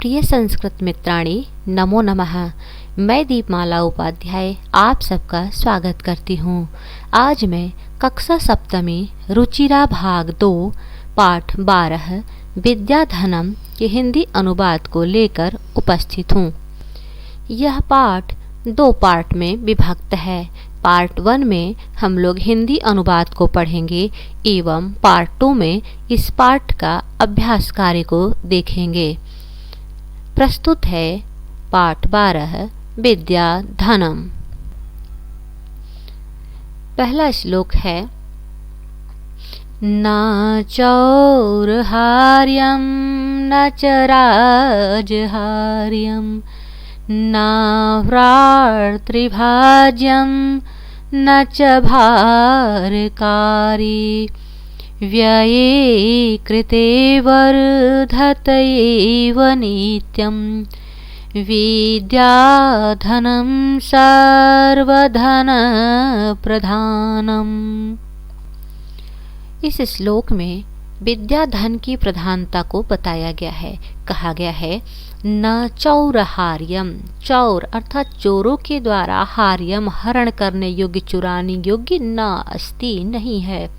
प्रिय संस्कृत मित्राणी, नमो नमः। मैं दीपमाला उपाध्याय आप सबका स्वागत करती हूँ। आज मैं कक्षा सप्तमी रुचिरा भाग 2 पाठ 12 विद्याधनम के हिंदी अनुवाद को लेकर उपस्थित हूँ। यह पाठ 2 पार्ट में विभक्त है। पार्ट 1 में हम लोग हिंदी अनुवाद को पढ़ेंगे एवं पार्ट 2 में इस पाठ का अभ्यास कार्य को देखेंगे। प्रस्तुत है पाठ 12 विद्याधनम। पहला श्लोक है न चौरहार्यं न च राजहार्यं न भ्रातृभाज्यं न च भारकारी व्यये कृते वर्धत एव नित्यं विद्याधनं सर्वधन प्रधानम्। इस श्लोक में विद्याधन की प्रधानता को बताया गया है। कहा गया है न चौरहार्यम, चौर अर्थात चोरों के द्वारा हार्यम हरण करने योग्य, चुराने योग्य न अस्ति नहीं है।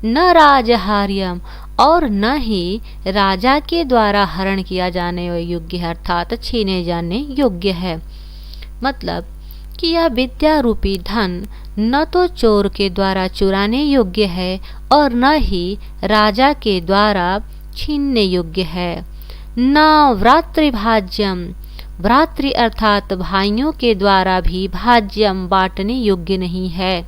न राजहार्यम और न ही राजा के द्वारा हरण किया जाने योग्य है, अर्थात छीने जाने योग्य है। मतलब कि यह विद्या रूपी धन न तो चोर के द्वारा चुराने योग्य है और न ही राजा के द्वारा छीनने योग्य है। न भ्रातृभाज्यम, भ्रातृ अर्थात भाइयों के द्वारा भी भाज्यम बांटने योग्य नहीं है।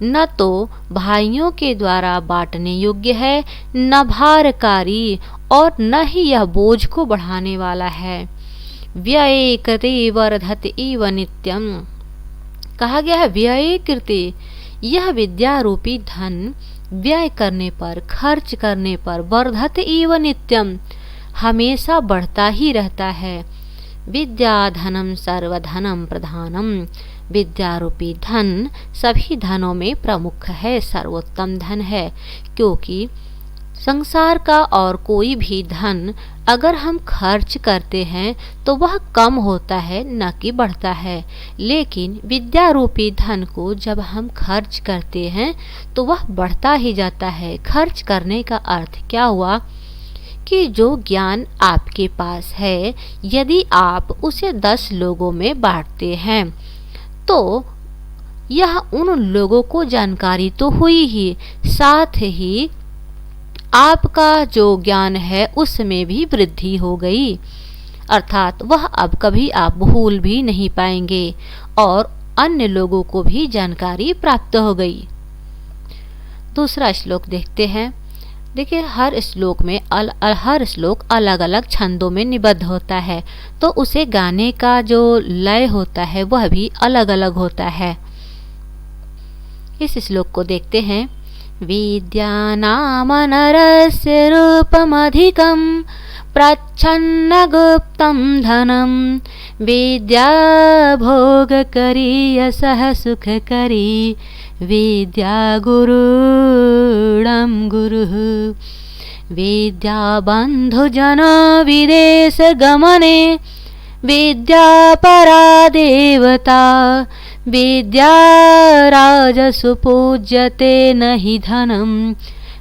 न तो भाइयों के द्वारा बांटने योग्य है, न भारकारी और न ही यह बोझ को बढ़ाने वाला है। व्यये कृते वर्धत एव नित्यम, कहा गया है व्यये कृते, यह विद्या रूपी धन व्यय करने पर, खर्च करने पर, वर्धत एव नित्यम हमेशा बढ़ता ही रहता है। विद्याधनम सर्वधनम प्रधानम, विद्या रूपी धन सभी धनों में प्रमुख है, सर्वोत्तम धन है। क्योंकि संसार का और कोई भी धन अगर हम खर्च करते हैं तो वह कम होता है, न कि बढ़ता है। लेकिन विद्या रूपी धन को जब हम खर्च करते हैं तो वह बढ़ता ही जाता है। खर्च करने का अर्थ क्या हुआ कि जो ज्ञान आपके पास है, यदि आप उसे 10 लोगों में बांटते हैं तो यह उन लोगों को जानकारी तो हुई ही, साथ ही आपका जो ज्ञान है उसमें भी वृद्धि हो गई, अर्थात वह अब कभी आप भूल भी नहीं पाएंगे और अन्य लोगों को भी जानकारी प्राप्त हो गई। दूसरा श्लोक देखते हैं। देखिए हर श्लोक अलग अलग छंदों में निबद्ध होता है, तो उसे गाने का जो लय होता है वह भी अलग अलग होता है। इस श्लोक को देखते हैं। विद्यानाम नरस्य रूपमधिकं प्रच्छन्न गुप्तं धनं विद्या भोगकरी यशः सुखकरी विद्या गुरुणं गुरुः। विद्या बन्धुजन विदेश गमने विद्या परा देवता विद्या राजसु पूज्यते न हि धनं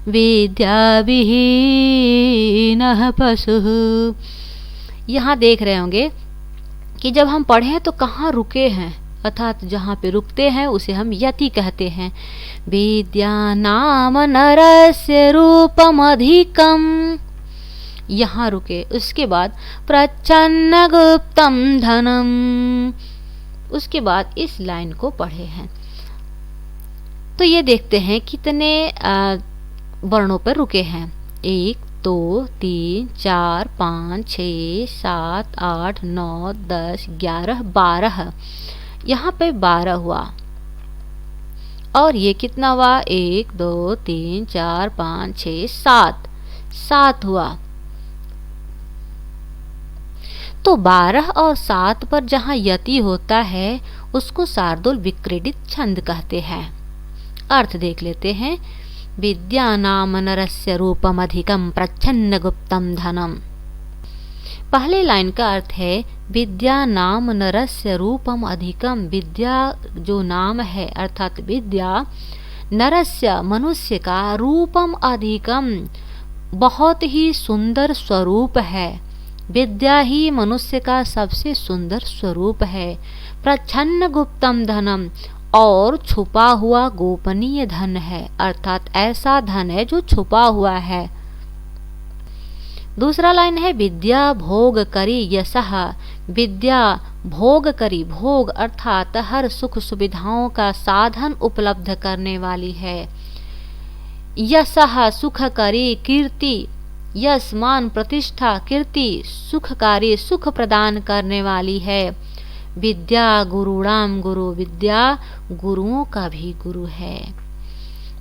विद्या विहीनः पशुः। यहाँ देख रहे होंगे कि जब हम पढ़ें तो कहाँ रुके हैं, अर्थात जहाँ पे रुकते हैं उसे हम यति कहते हैं। विद्या नाम नरस्य रूपम अधिकम, यहाँ रुके। उसके बाद प्रच्छन्न गुप्तम धनम, उसके बाद इस लाइन को पढ़े हैं। तो ये देखते हैं कितने वर्णों पर रुके हैं। 1 2 3 4 5 6 7 8 9 10 11 12, यहाँ पे 12 हुआ। और ये कितना हुआ? 1 2 3 4 5 6 7 हुआ। तो 12 और 7 पर जहाँ यति होता है उसको शार्दूल विक्रीडित छंद कहते हैं। अर्थ देख लेते हैं। विद्या नाम नरस्य रूपमधिकं प्रच्छन्न गुप्तं धनम। पहले लाइन का अर्थ है विद्या नाम नरस्य रूपम अधिकम। विद्या जो नाम है अर्थात विद्या नरस्य मनुष्य का रूपम अधिकम बहुत ही सुंदर स्वरूप है। विद्या ही मनुष्य का सबसे सुंदर स्वरूप है। प्रच्छन्न गुप्तम धनम और छुपा हुआ गोपनीय धन है, अर्थात ऐसा धन है जो छुपा हुआ है। दूसरा लाइन है विद्या भोग करी यशः। विद्या भोग करी, भोग अर्थात हर सुख सुविधाओं का साधन उपलब्ध करने वाली है। यशः सुखकारी, कीर्ति, यश मान प्रतिष्ठा, कीर्ति सुखकारी, सुख प्रदान करने वाली है। विद्या गुरुणाम गुरु, विद्या गुरुओं का भी गुरु है।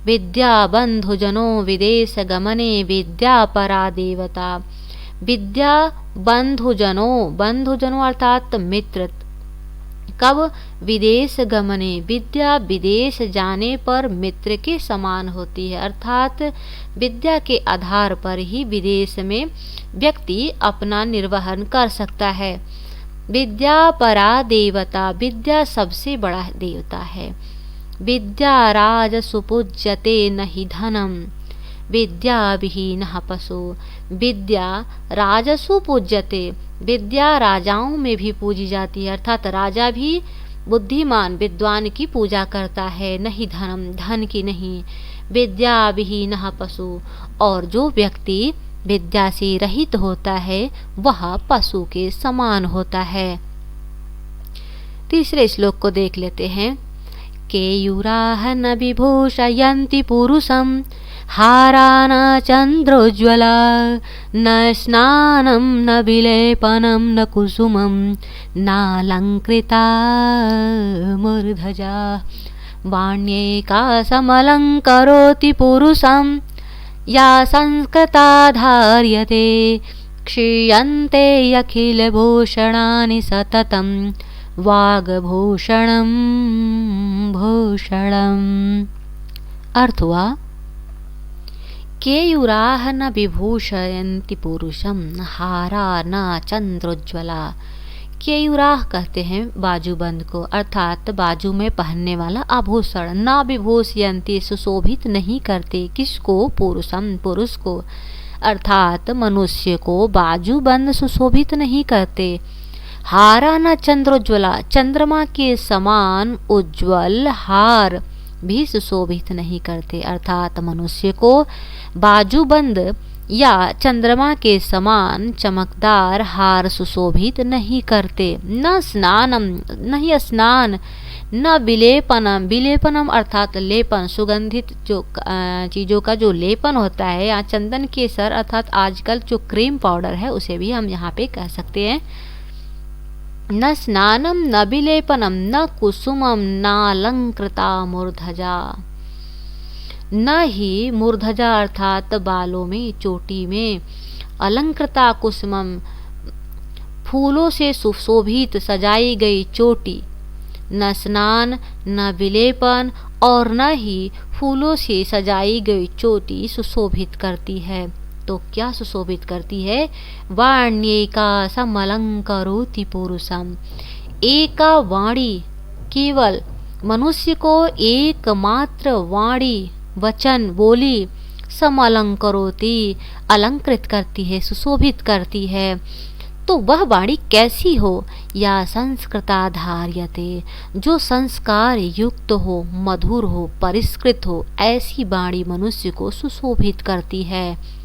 विद्या बंधुजनों विदेश गमने विद्या परा देवता। विद्या बंधुजनों, बंधुजनों अर्थात मित्र, कब विदेश गमने, विद्या विदेश जाने पर मित्र के समान होती है, अर्थात विद्या के आधार पर ही विदेश में व्यक्ति अपना निर्वहन कर सकता है। विद्या परा देवता, विद्या सबसे बड़ा देवता है। विद्या राज सुपूज्यते नहि धनम, विद्या विहीनः पशु। विद्या राजसु पूज्यते, विद्या राजाओं में भी पूजी जाती है, अर्थात राजा भी बुद्धिमान विद्वान की पूजा करता है, नहीं धनम धन की नहीं। विद्या विहीनः पशु, और जो व्यक्ति विद्या से रहित होता है वह पशु के समान होता है। तीसरे श्लोक को देख लेते हैं। केयूराः न विभूषयन्ति पुरुषं हारा न चन्द्रोज्ज्वला न स्नानं न विलेपनं न कुसुमं नालङ्कृता मूर्धजा वाण्येका समलङ्करोति पुरुषं या संस्कृता धार्यते क्षीयन्ते अखिलभूषणानि सततं वाग्भूषणं भूषणम्। अर्थ हुआ केयूराः न विभूषयन्ति पुरुषं हारा न चंद्रोज्ज्वला। केयूराह कहते हैं बाजूबंद को, अर्थात बाजू में पहनने वाला आभूषण। न विभूषयन्ति सुशोभित नहीं करते, किसको? पुरुषम पुरुष को, अर्थात मनुष्य को बाजूबंद सुशोभित नहीं करते। हारा न चंद्रोज्ज्वला, चंद्रमा के समान उज्ज्वल हार भी सुशोभित नहीं करते, अर्थात मनुष्य को बाजूबंद या चंद्रमा के समान चमकदार हार सुशोभित नहीं करते। न स्नानम, नहीं स्नान, न विलेपनम, विलेपनम अर्थात लेपन, सुगंधित जो चीज़ों का जो लेपन होता है, या चंदन केसर अर्थात आजकल जो क्रीम पाउडर है उसे भी हम यहाँ पे कह सकते हैं। न स्नानम न विलेपनम न कुसुमम नालंकृता मूर्धजा, न ही मूर्धजा अर्थात बालों में चोटी में, अलंकृता कुसुमम फूलों से सुशोभित सजाई गई चोटी। न स्नान न विलेपन और न ही फूलों से सजाई गई चोटी सुशोभित करती है। तो क्या सुशोभित करती है? वाण्येका समलंकरोति पुरुषम, एका वाणी, केवल मनुष्य को एकमात्र वाणी वचन बोली, समलंकरोति अलंकृत करती है, सुशोभित करती है। तो वह वाणी कैसी हो? या संस्कृता धार्यते, जो संस्कार युक्त हो, मधुर हो, परिष्कृत हो, ऐसी वाणी मनुष्य को सुशोभित करती है।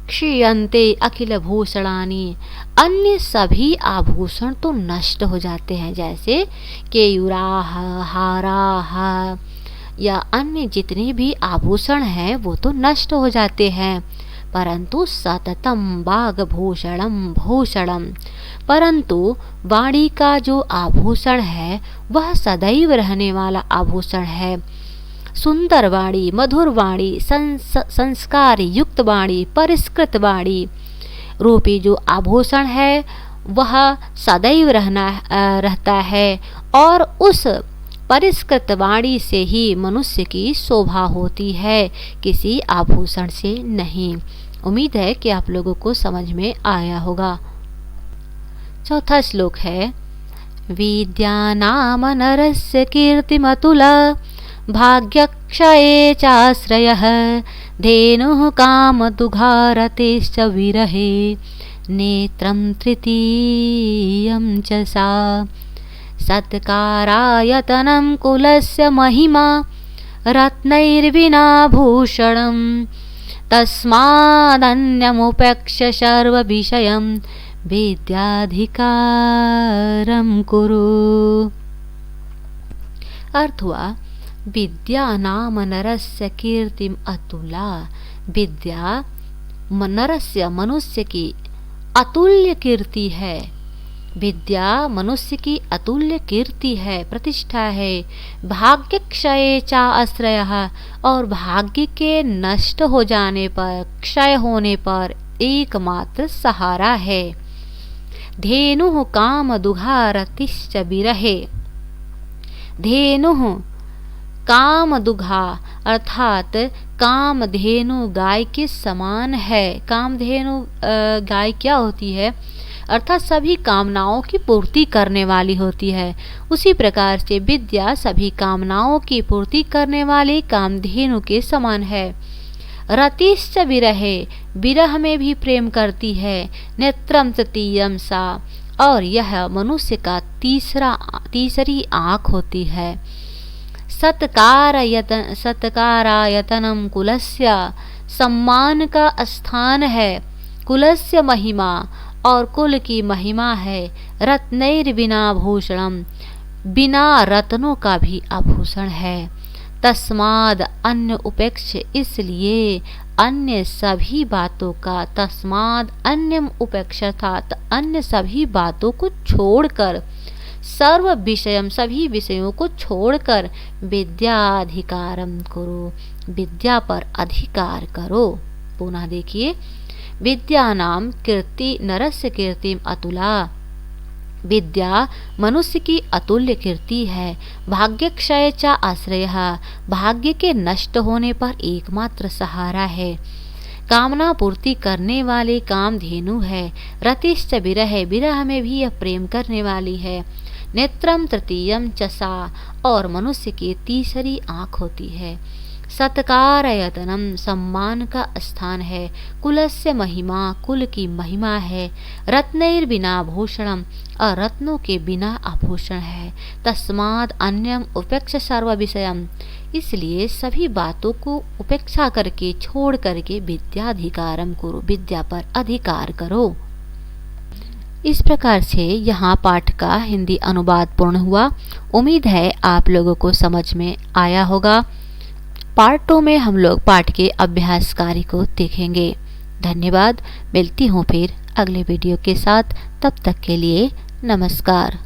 क्षीयन्ते अखिल भूषणानि, अन्य सभी आभूषण तो नष्ट हो जाते हैं, जैसे केयूराः हाराः या अन्य जितने भी आभूषण हैं वो तो नष्ट हो जाते हैं। परंतु सततम वाग्भूषणम भूषणम, परंतु वाणी का जो आभूषण है वह सदैव रहने वाला आभूषण है। सुंदर वाणी, मधुर वाणी, संस्कार युक्त वाणी, परिष्कृत वाणी रूपी जो आभूषण है वह सदैव रहता है, और उस परिष्कृत वाणी से ही मनुष्य की शोभा होती है, किसी आभूषण से नहीं। उम्मीद है कि आप लोगों को समझ में आया होगा। चौथा श्लोक है विद्या नाम नरस्य कीर्तिमतुला भाग्यक्षये चाश्रयः धेनुः कामदुघारतेश्च विरहे नेत्रं तृतीयं च सा सत्कारायतनं कुलस्य महिमा रत्नैर्विना भूषणं तस्मादन्यमुपेक्ष्य सर्वविषयं विद्याधिकारं कुरु। अर्थ हुआ विद्या नाम नरस्य कीर्तिम अतुला। विद्या नरस्य मनुष्य की अतुल्य कीर्ति है। विद्या मनुष्य की अतुल्य कीर्ति है, प्रतिष्ठा है। भाग्य क्षय चा आश्रयः और भाग्य के नष्ट हो जाने पर, क्षय होने पर एकमात्र सहारा है। धेनुः काम दुघारतिश्च विरहे। धेनुः काम दुघा अर्थात कामधेनु गाय के समान है। कामधेनु गाय क्या होती है? अर्थात सभी कामनाओं की पूर्ति करने वाली होती है। उसी प्रकार से विद्या सभी कामनाओं की पूर्ति करने वाली कामधेनु के समान है। रतिश्च विरहे, विरह में भी प्रेम करती है। नेत्रम तृतीयम सा, और यह मनुष्य का तीसरी आँख होती है। सत्कारायतनम कुलस्य, सम्मान का स्थान है। कुलस्य महिमा, और कुल की महिमा है। रत्नैर्विना भूषणम, बिना रत्नों का भी आभूषण है। तस्माद अन्य उपेक्ष, इसलिए अन्य सभी बातों का, तस्माद अन्यम उपेक्षात अन्य सभी बातों को छोड़कर, सर्व विषयम सभी विषयों को छोड़कर विद्याधिकारम करो, विद्या पर अधिकार करो। पुनः देखिए विद्या नाम कीर्ति नरस्य कीर्तिम अतुला। विद्या मनुष्य की अतुल्य कीर्ति है। भाग्य क्षय चा आश्रयः, भाग्य के नष्ट होने पर एकमात्र सहारा है। कामना पूर्ति करने वाले कामधेनु है। रतिश्च विरह, विरह में भी यह प्रेम करने वाली है। नेत्रम तृतीयम च सा, और मनुष्य की तीसरी आँख होती है। सत्कारयतनम, सम्मान का स्थान है। कुलस्य महिमा, कुल की महिमा है। रत्नैर्विना भूषणम, और रत्नों के बिना आभूषण है। तस्माद अन्यम उपेक्ष सर्व विषयम, इसलिए सभी बातों को उपेक्षा करके, छोड़ करके विद्याधिकारम करो, विद्या पर अधिकार करो। इस प्रकार से यहाँ पाठ का हिंदी अनुवाद पूर्ण हुआ। उम्मीद है आप लोगों को समझ में आया होगा। पार्ट 2 में हम लोग पाठ के अभ्यास कार्य को देखेंगे। धन्यवाद। मिलती हूँ फिर अगले वीडियो के साथ। तब तक के लिए नमस्कार।